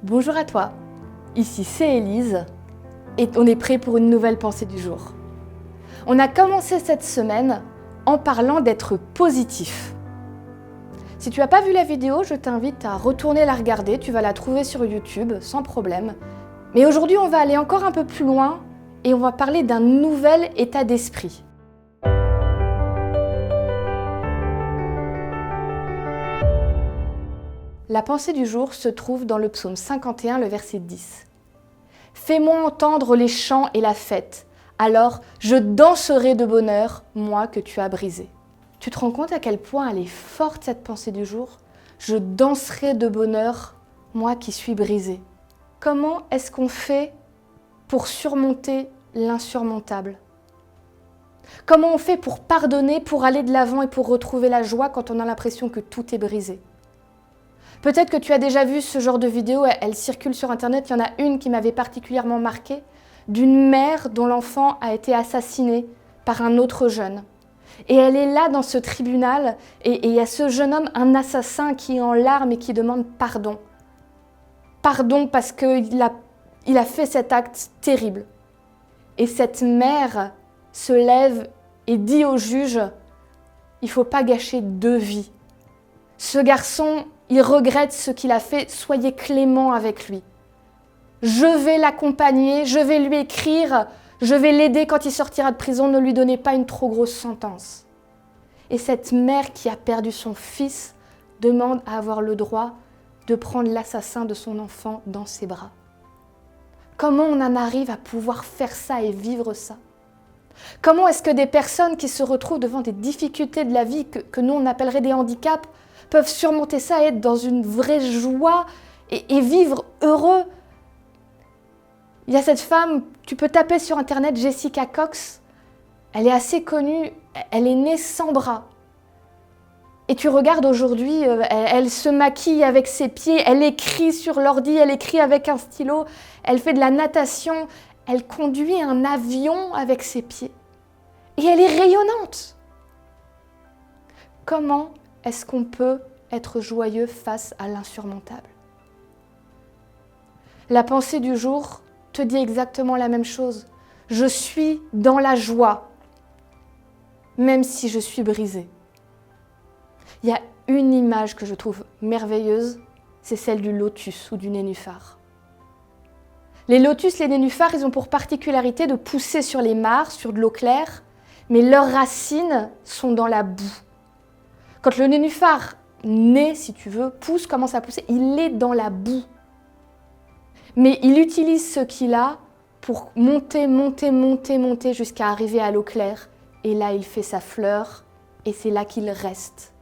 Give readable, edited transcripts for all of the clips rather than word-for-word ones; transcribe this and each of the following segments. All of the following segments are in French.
Bonjour à toi, ici c'est Élise et on est prêt pour une nouvelle pensée du jour. On a commencé cette semaine en parlant d'être positif. Si tu n'as pas vu la vidéo, je t'invite à retourner la regarder, tu vas la trouver sur YouTube sans problème. Mais aujourd'hui, on va aller encore un peu plus loin et on va parler d'un nouvel état d'esprit. La pensée du jour se trouve dans le psaume 51, le verset 10. « Fais-moi entendre les chants et la fête, alors je danserai de bonheur, moi que tu as brisé. » Tu te rends compte à quel point elle est forte cette pensée du jour ? Je danserai de bonheur, moi qui suis brisé. Comment est-ce qu'on fait pour surmonter l'insurmontable ? Comment on fait pour pardonner, pour aller de l'avant et pour retrouver la joie quand on a l'impression que tout est brisé ? Peut-être que tu as déjà vu ce genre de vidéo, elle circule sur Internet. Il y en a une qui m'avait particulièrement marquée, d'une mère dont l'enfant a été assassiné par un autre jeune. Et elle est là dans ce tribunal et il y a ce jeune homme, un assassin qui est en larmes et qui demande pardon. Pardon parce qu'il a fait cet acte terrible. Et cette mère se lève et dit au juge, il ne faut pas gâcher 2 vies. Ce garçon, il regrette ce qu'il a fait, soyez clément avec lui. Je vais l'accompagner, je vais lui écrire, je vais l'aider quand il sortira de prison, ne lui donnez pas une trop grosse sentence. Et cette mère qui a perdu son fils demande à avoir le droit de prendre l'assassin de son enfant dans ses bras. Comment on en arrive à pouvoir faire ça et vivre ça ? Comment est-ce que des personnes qui se retrouvent devant des difficultés de la vie que nous on appellerait des handicaps peuvent surmonter ça et être dans une vraie joie et vivre heureux ? Il y a cette femme, tu peux taper sur Internet Jessica Cox, elle est assez connue, elle est née sans bras. Et tu regardes aujourd'hui, elle se maquille avec ses pieds, elle écrit sur l'ordi, elle écrit avec un stylo, elle fait de la natation, elle conduit un avion avec ses pieds. Et elle est rayonnante. Comment est-ce qu'on peut être joyeux face à l'insurmontable ? La pensée du jour te dit exactement la même chose. Je suis dans la joie, même si je suis brisée. Il y a une image que je trouve merveilleuse, c'est celle du lotus ou du nénuphar. Les lotus, les nénuphars, ils ont pour particularité de pousser sur les mares, sur de l'eau claire, mais leurs racines sont dans la boue. Quand le nénuphar naît, si tu veux, pousse, commence à pousser, il est dans la boue. Mais il utilise ce qu'il a pour monter jusqu'à arriver à l'eau claire. Et là, il fait sa fleur et c'est là qu'il reste.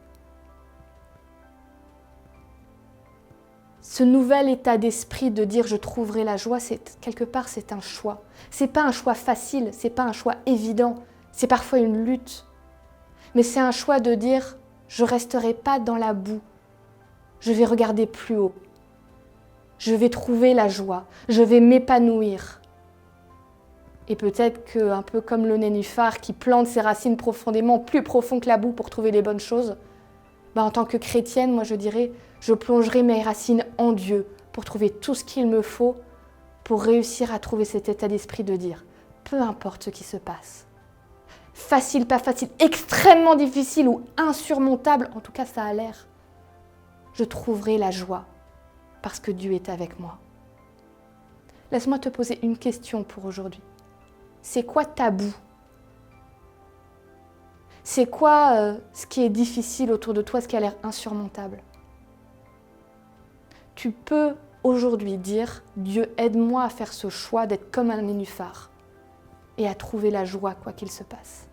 Ce nouvel état d'esprit de dire « je trouverai la joie », quelque part, c'est un choix. C'est pas un choix facile, c'est pas un choix évident, c'est parfois une lutte. Mais c'est un choix de dire « je resterai pas dans la boue, je vais regarder plus haut. Je vais trouver la joie, je vais m'épanouir. » Et peut-être qu'un peu comme le nénuphar qui plante ses racines profondément, plus profond que la boue pour trouver les bonnes choses, en tant que chrétienne, moi je dirais, je plongerai mes racines en Dieu pour trouver tout ce qu'il me faut pour réussir à trouver cet état d'esprit de dire, peu importe ce qui se passe. Facile, pas facile, extrêmement difficile ou insurmontable, en tout cas ça a l'air. Je trouverai la joie parce que Dieu est avec moi. Laisse-moi te poser une question pour aujourd'hui. C'est quoi ta boue ? C'est quoi ce qui est difficile autour de toi, ce qui a l'air insurmontable ? Tu peux aujourd'hui dire « Dieu, aide-moi à faire ce choix d'être comme un nénuphar et à trouver la joie quoi qu'il se passe. »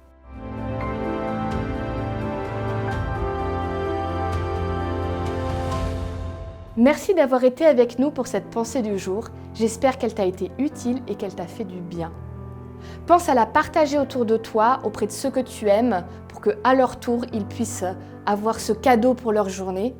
Merci d'avoir été avec nous pour cette pensée du jour. J'espère qu'elle t'a été utile et qu'elle t'a fait du bien. Pense à la partager autour de toi, auprès de ceux que tu aimes, pour qu'à leur tour, ils puissent avoir ce cadeau pour leur journée.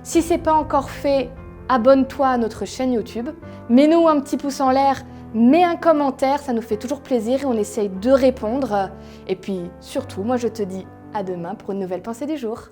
Si ce n'est pas encore fait, abonne-toi à notre chaîne YouTube. Mets-nous un petit pouce en l'air, mets un commentaire, ça nous fait toujours plaisir et on essaye de répondre. Et puis surtout, moi je te dis à demain pour une nouvelle pensée du jour.